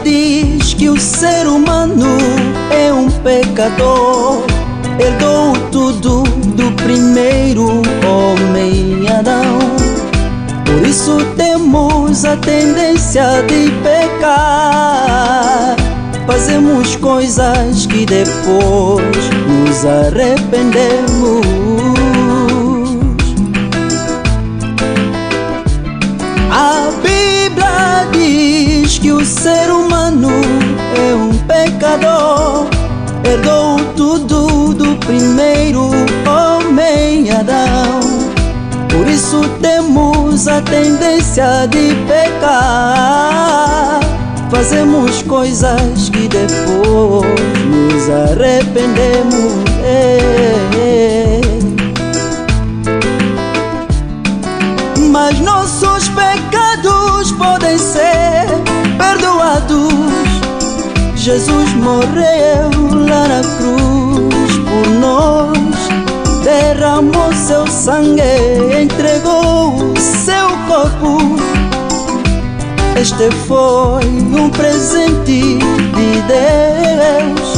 diz que o ser humano é um pecador. Herdou tudo do primeiro homem, Adão. Por isso temos a tendência de pecar. Fazemos coisas que depois nos arrependemos. A Bíblia diz que o ser humano é um pecador. Herdou tudo do primeiro homem, Adão. Por isso temos a tendência de pecar. Fazemos coisas que depois nos arrependemos. Mas nossos pecados podem ser perdoados. Jesus morreu lá na cruz por nós, derramou seu sangue, entregou seu corpo. Este foi um presente de Deus,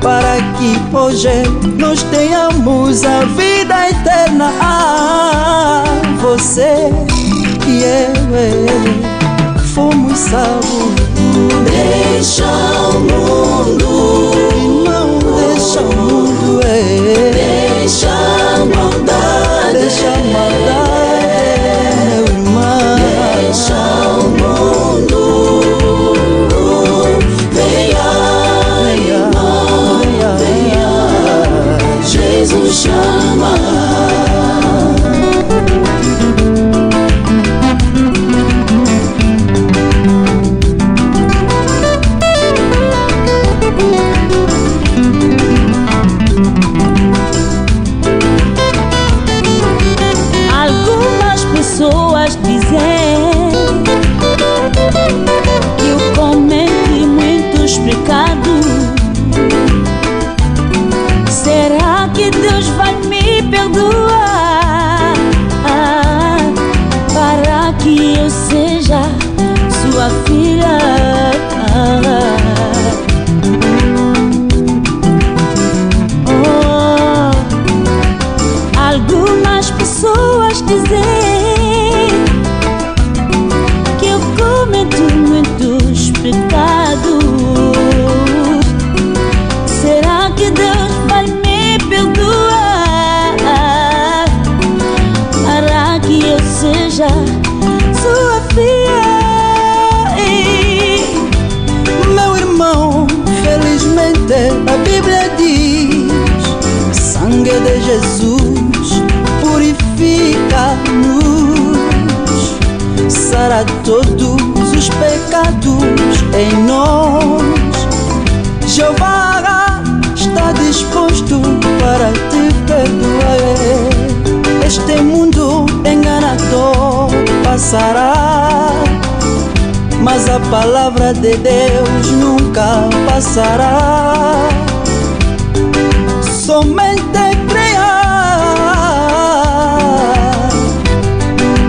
para que hoje nós tenhamos a vida eterna. Você e eu fomos salvos. Deixa o mundo, não deixa o mundo, deixa a maldade, deixa a maldade, meu irmão. deixa o mundo, venha, irmão, venha, Jesus chama. Pessoas dizem que eu cometi muitos pecados. Será que Deus vai me perdoar para que eu seja sua filha? Oh, algumas pessoas dizem muitos pecados. Será que Deus vai me perdoar para que eu seja sua filha? Meu irmão, felizmente a Bíblia diz: sangue de Jesus purifica-nos, sara todos os pecados em nós. Jeová está disposto para te perdoar. Este mundo enganador passará, mas a palavra de Deus nunca passará. Somente creia,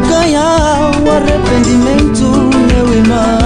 ganha o arrependimento, meu irmão.